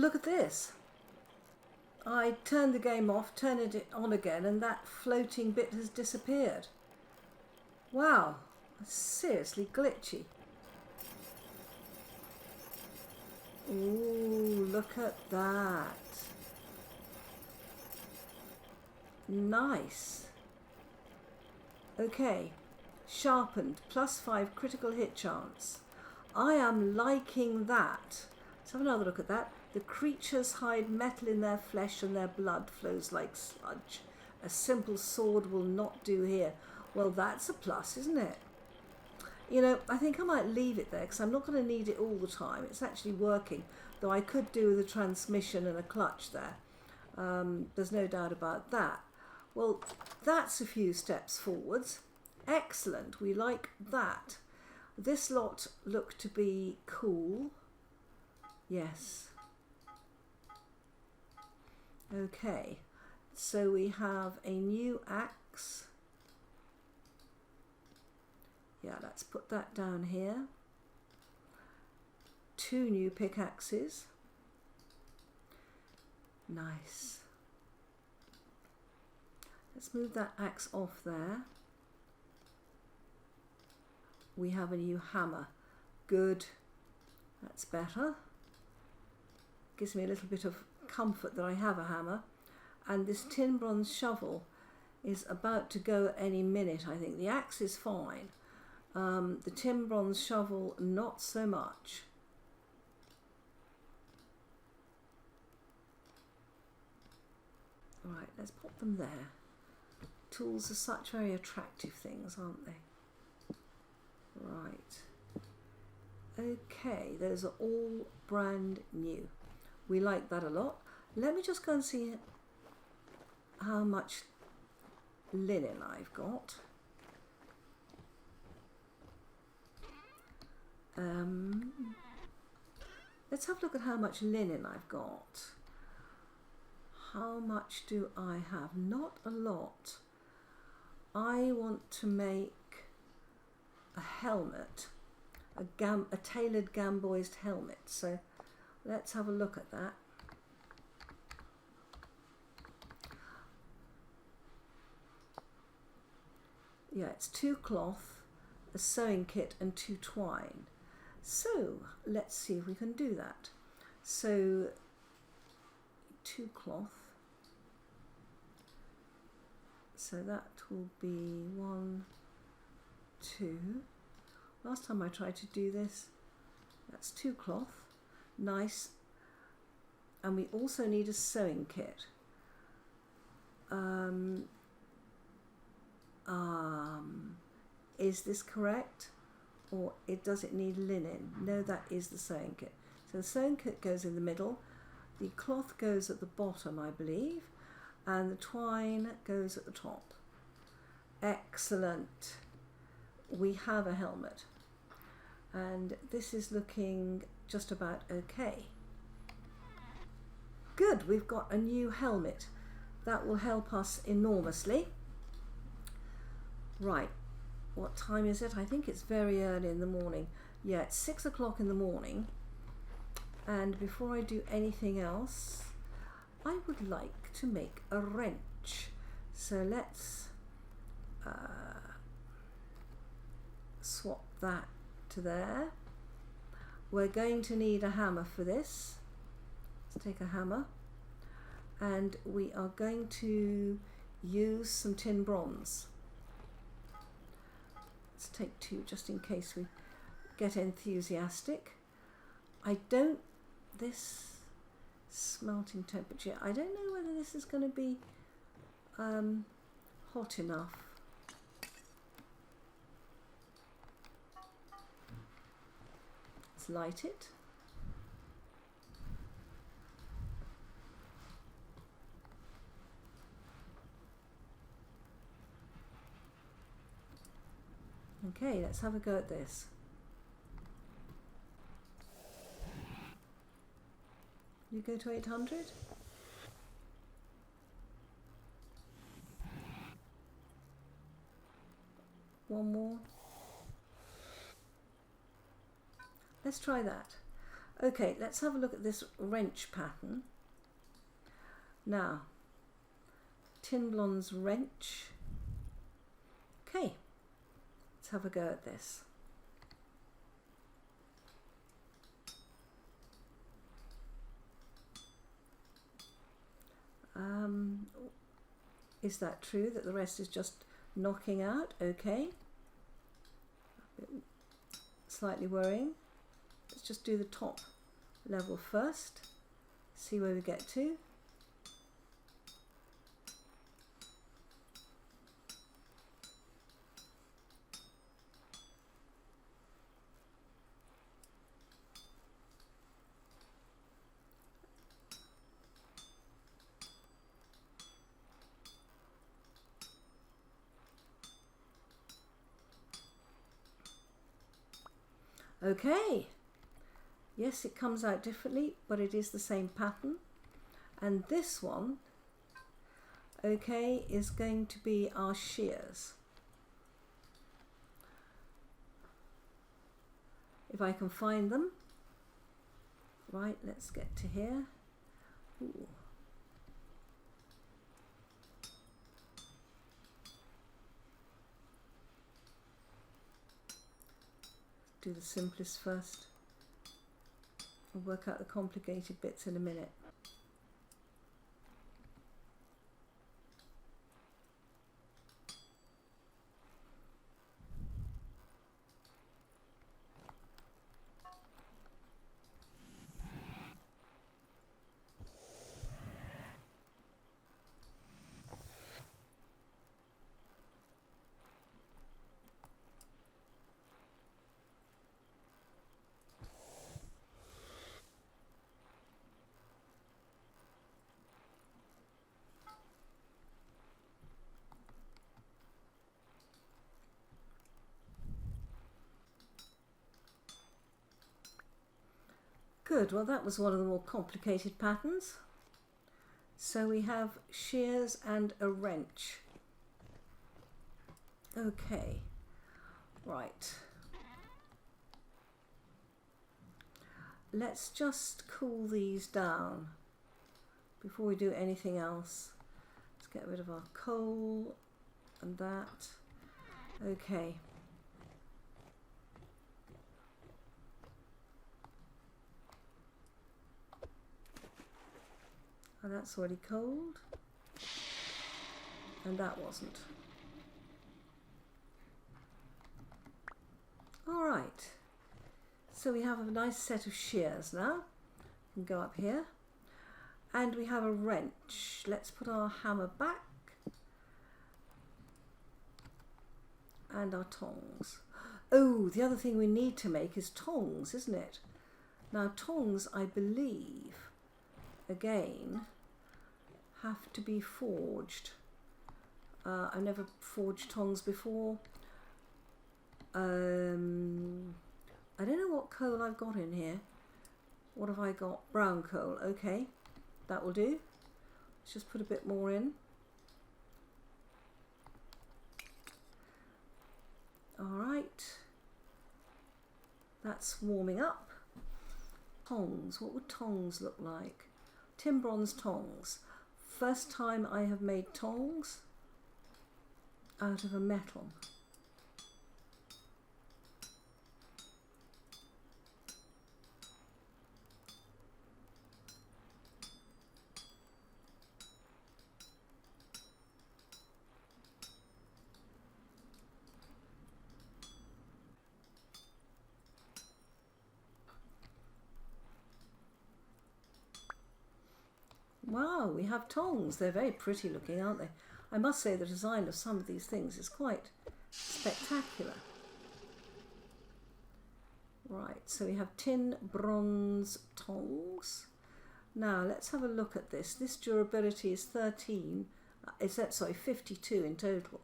look at this. I turned the game off, turned it on again, and that floating bit has disappeared. Wow, it's seriously glitchy. Ooh, look at that. Nice. Okay, sharpened, +5 critical hit chance. I am liking that. Let's have another look at that. The creatures hide metal in their flesh and their blood flows like sludge. A simple sword will not do here. Well, that's a plus, isn't it? You know, I think I might leave it there because I'm not going to need it all the time. It's actually working, though I could do with a transmission and a clutch there. There's no doubt about that. Well, that's a few steps forwards. Excellent, we like that. This lot look to be cool. Yes. Okay, so we have a new axe. Yeah, let's put that down here. 2 new pickaxes. Nice. Let's move that axe off there. We have a new hammer. Good. That's better. Gives me a little bit of comfort that I have a hammer. And this tin bronze shovel is about to go any minute, I think. The axe is fine. The tin bronze shovel, not so much. Right, let's pop them there. Tools are such very attractive things, aren't they? Right. Okay, those are all brand new. We like that a lot. Let me just go and see how much linen I've got. Let's have a look at how much linen I've got. How much do I have? Not a lot. I want to make a helmet, a tailored gamboised helmet. So let's have a look at that. Yeah, it's 2 cloth, a sewing kit and 2 twine. So let's see if we can do that. So 2 cloth. So that will be 1, 2. Last time I tried to do this, that's 2 cloth. Nice. And we also need a sewing kit. Is this correct? Or does it need linen? No, that is the sewing kit. So the sewing kit goes in the middle. The cloth goes at the bottom, I believe. And the twine goes at the top. Excellent. We have a helmet. And this is looking just about okay. Good, we've got a new helmet. That will help us enormously. Right, what time is it? I think it's very early in the morning. Yeah, it's 6 o'clock in the morning. And before I do anything else, I would like to make a wrench. So let's swap that to there. We're going to need a hammer for this. Let's take a hammer. And we are going to use some tin bronze. Let's take 2 just in case we get enthusiastic. This smelting temperature, I don't know whether this is going to be hot enough. Let's light it. Okay, let's have a go at this. You go to 800? One more. Let's try that. Okay, let's have a look at this wrench pattern. Now, Tin Blonde's wrench. Okay, let's have a go at this. Is that true that the rest is just knocking out? Okay. Slightly worrying. Let's just do the top level first. See where we get to. Okay, yes, it comes out differently, but it is the same pattern. And this one, okay, is going to be our shears. If I can find them. Right, let's get to here. Ooh. Do the simplest first. I'll work out the complicated bits in a minute. Good, well that was one of the more complicated patterns. So we have shears and a wrench. Okay, right. Let's just cool these down before we do anything else. Let's get rid of our coal and that. Okay. And that's already cold, and that wasn't. All right, so we have a nice set of shears now. We can go up here, and we have a wrench. Let's put our hammer back, and our tongs. Oh, the other thing we need to make is tongs, isn't it? Now tongs, I believe, again, have to be forged. I've never forged tongs before. I don't know what coal I've got in here. What have I got? Brown coal. Okay, that will do. Let's just put a bit more in. All right, that's warming up. Tongs, what would tongs look like? Tin bronze tongs. First time I have made tongs out of a metal. Wow, we have tongs. They're very pretty looking, aren't they? I must say the design of some of these things is quite spectacular. Right, so we have tin bronze tongs. Now let's have a look at this. This durability is 52 in total,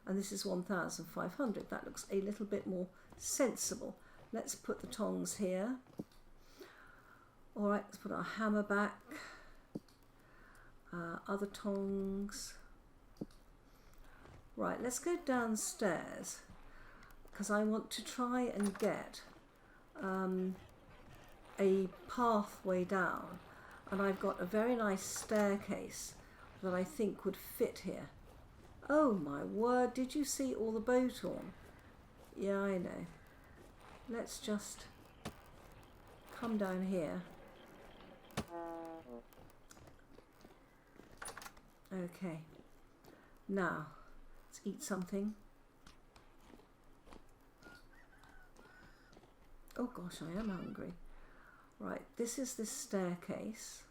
and this is 1,500. That looks a little bit more sensible. Let's put the tongs here. All right, let's put our hammer back. Other tongs. Right, let's go downstairs because I want to try and get a pathway down, and I've got a very nice staircase that I think would fit here. Oh my word, did you see all the boat on? Yeah, I know. Let's just come down here. Okay, now let's eat something. Oh gosh, I am hungry. Right, this is this staircase.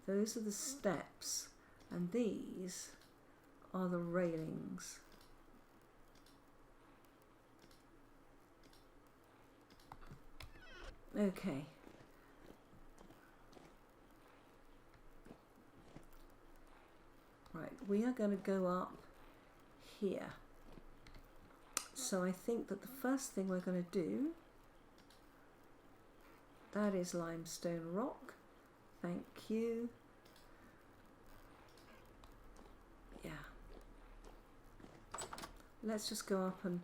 Those are the steps, and these are the railings. Okay. Right, we are going to go up here. So I think that the first thing we're going to do, that is limestone rock. Thank you. Yeah. Let's just go up and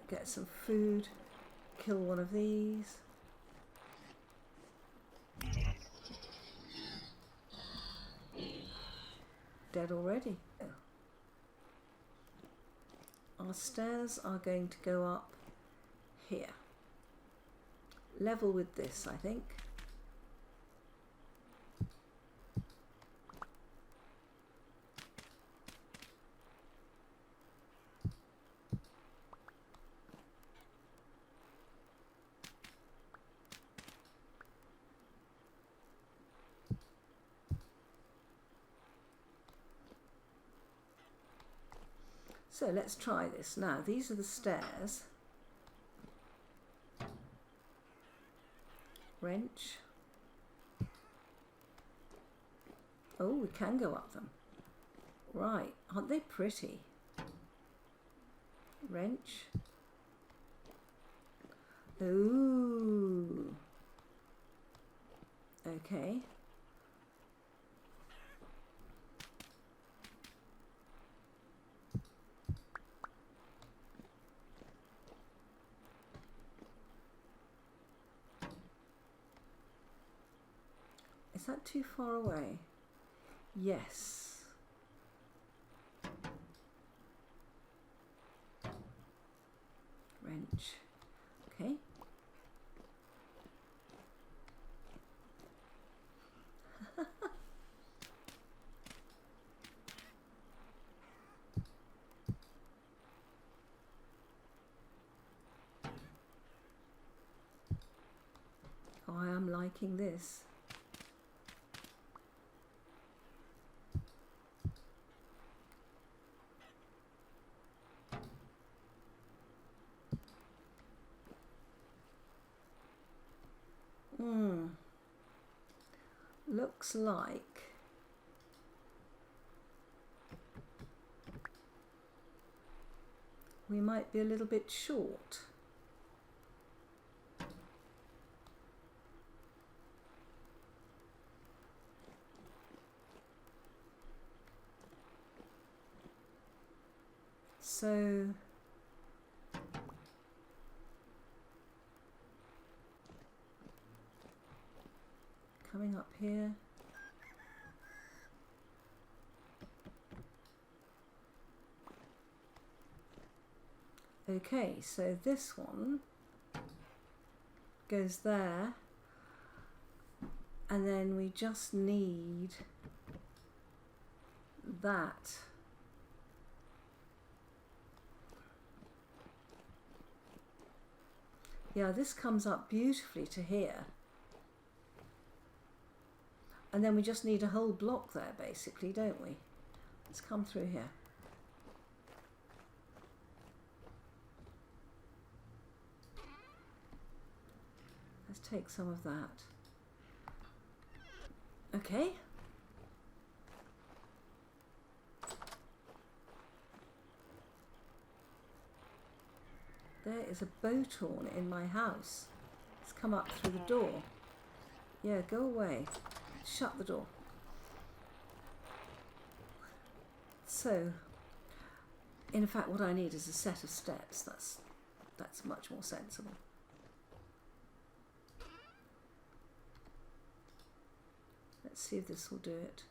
get some food, kill one of these. Dead already. Oh. Our stairs are going to go up here. Level with this, I think. So let's try this. Now, these are the stairs. Wrench. Oh, we can go up them. Right, aren't they pretty? Wrench. Ooh. Okay. Is that too far away? Yes. Wrench. Okay. Oh, I am liking this. Looks like we might be a little bit short. So coming up here. Okay, so this one goes there, and then we just need that. Yeah, this comes up beautifully to here. And then we just need a whole block there, basically, don't we? Let's come through here. Let's take some of that. Okay. There is a boat horn in my house. It's come up through the door. Yeah, go away. Shut the door. In fact, what I need is a set of steps. That's much more sensible. Let's see if this will do it.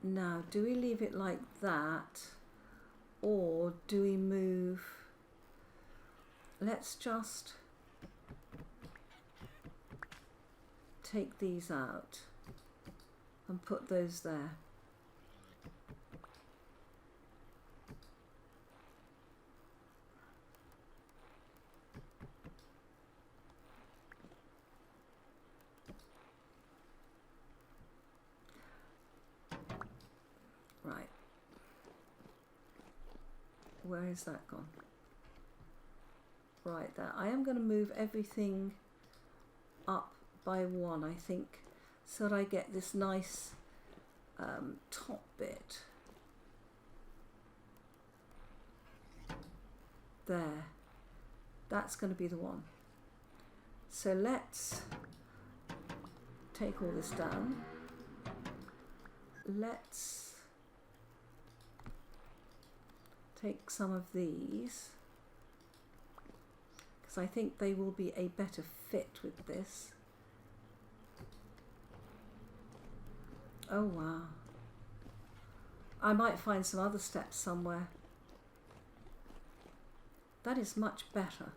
Now, do we leave it like that, or do we move? Let's just take these out and put those there. Right. Where is that gone? Right there. I am going to move everything up by one, I think, so that I get this nice top bit. There. That's going to be the one. So let's take all this down. Let's take some of these, because I think they will be a better fit with this. Oh wow. I might find some other steps somewhere. That is much better.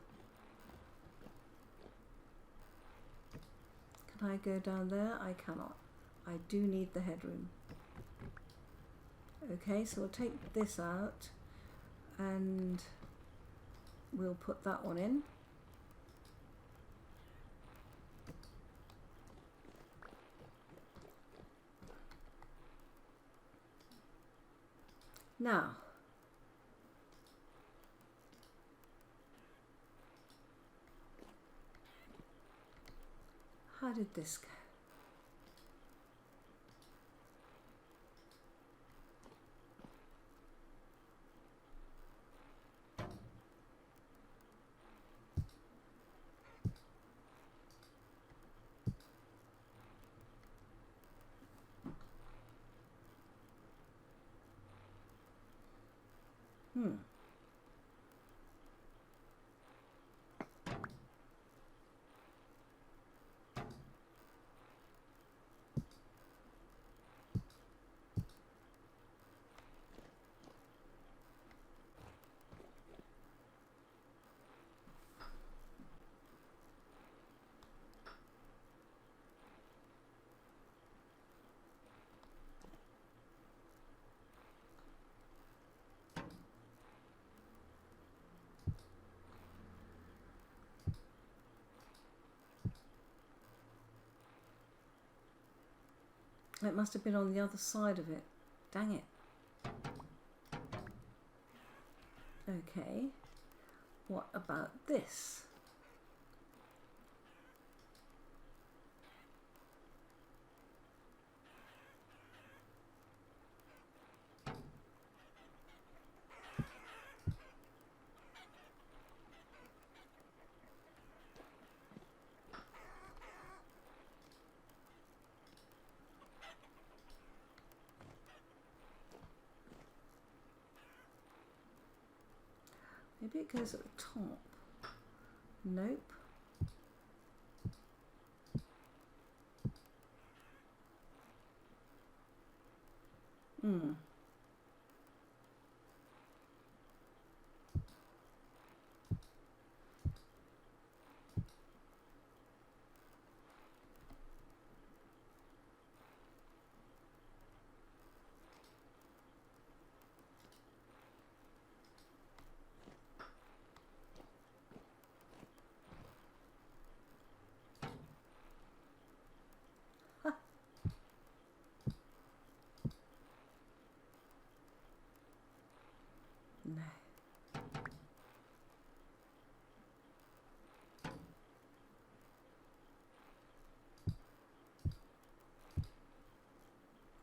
Can I go down there? I cannot. I do need the headroom. Okay, so we'll take this out and we'll put that one in. Now, how did this go? It must have been on the other side of it. Dang it. Okay. What about this? Maybe it goes at the top. Nope. No.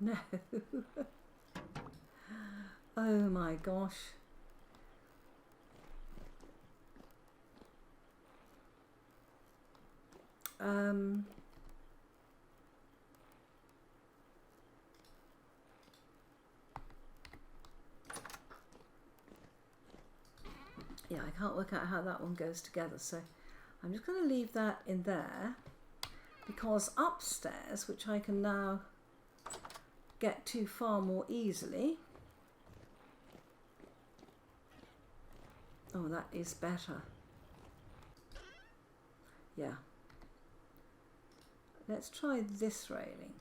No. Oh my gosh. Yeah, I can't work out how that one goes together, so I'm just going to leave that in there, because upstairs, which I can now get to far more easily. Oh, that is better. Yeah. Let's try this railing.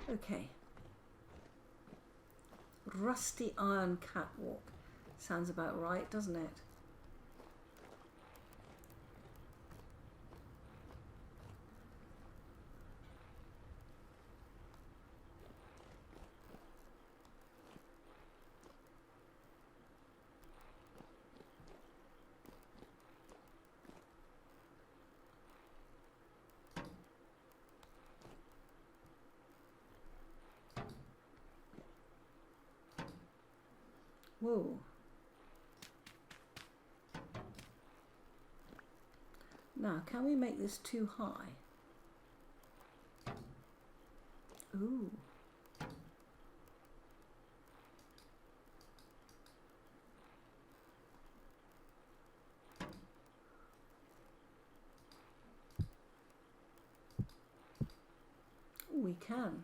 Okay. Rusty iron catwalk. Sounds about right, doesn't it? Whoa. Now, can we make this too high? Ooh. We can.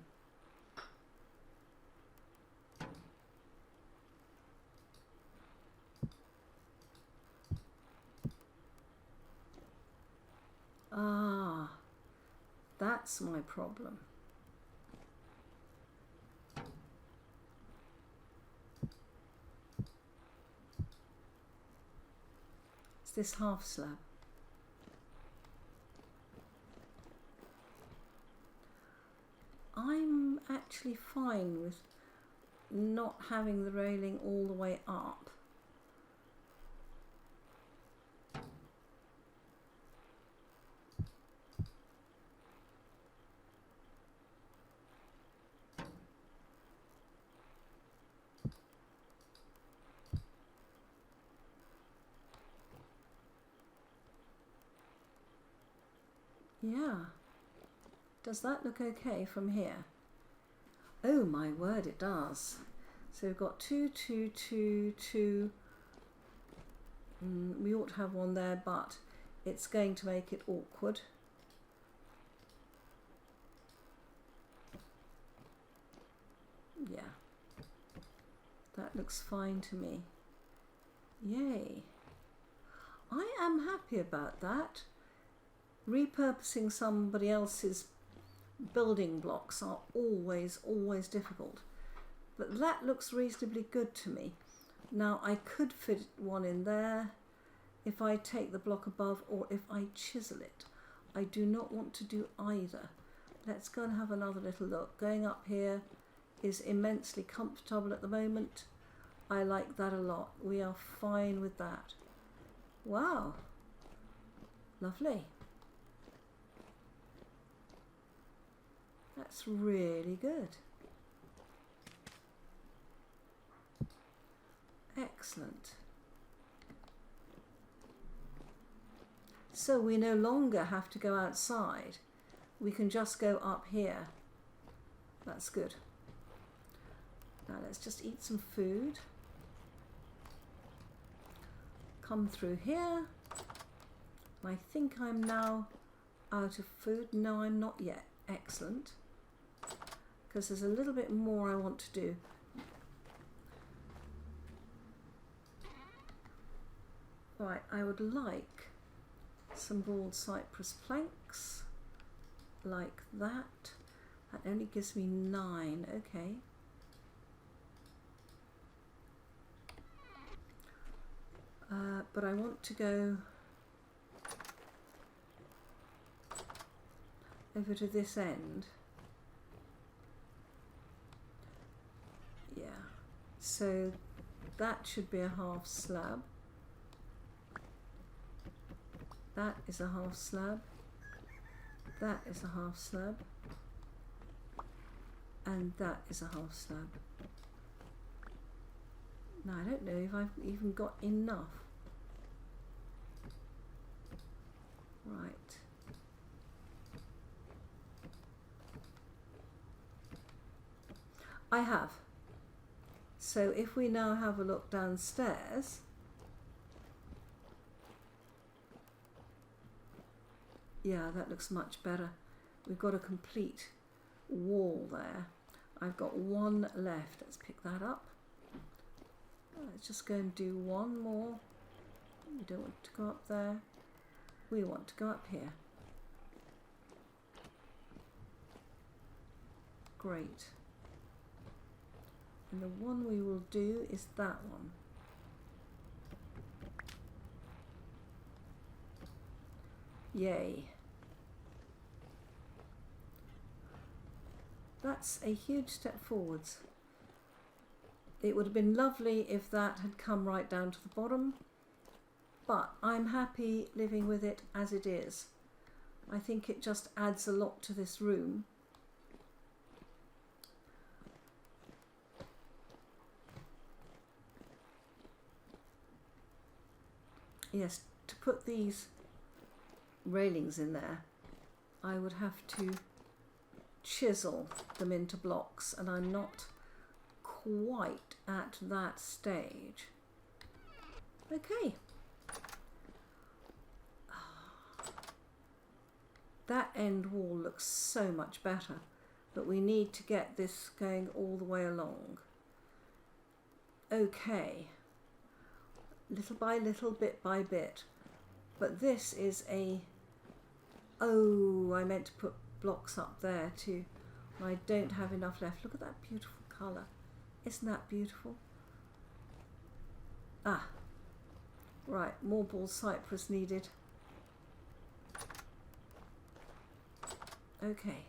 Ah, that's my problem. It's this half slab. I'm actually fine with not having the railing all the way up. Yeah. Does that look okay from here? Oh my word, it does. So we've got 2, 2, 2, 2. We ought to have one there, but it's going to make it awkward. Yeah. That looks fine to me. Yay. I am happy about that. Repurposing somebody else's building blocks are always difficult, but that looks reasonably good to me. Now I could fit one in there if I take the block above, or if I chisel it. I do not want to do either. Let's go and have another little look. Going up here is immensely comfortable at the moment. I like that a lot. We are fine with that. Wow, lovely. That's really good. Excellent. So we no longer have to go outside. We can just go up here. That's good. Now let's just eat some food. Come through here. I think I'm now out of food. No, I'm not yet. Excellent. Because there's a little bit more I want to do. Right, I would like some bald cypress planks like that. That only gives me 9, okay. But I want to go over to this end. Yeah, so that should be a half slab. That is a half slab. That is a half slab. And that is a half slab. Now I don't know if I've even got enough. Right. I have. So if we now have a look downstairs, yeah, that looks much better. We've got a complete wall there. I've got one left. Let's pick that up. Let's just go and do one more. We don't want to go up there. We want to go up here. Great. And the one we will do is that one. Yay. That's a huge step forwards. It would have been lovely if that had come right down to the bottom, but I'm happy living with it as it is. I think it just adds a lot to this room. Yes, to put these railings in there, I would have to chisel them into blocks, and I'm not quite at that stage. Okay. That end wall looks so much better, but we need to get this going all the way along. Okay. Little by little, bit by bit. But this is a... Oh, I meant to put blocks up there too. I don't have enough left. Look at that beautiful colour. Isn't that beautiful? Ah, right, more ball cypress needed. Okay.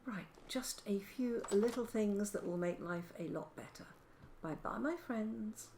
Right, just a few little things that will make life a lot better. Bye bye, my friends.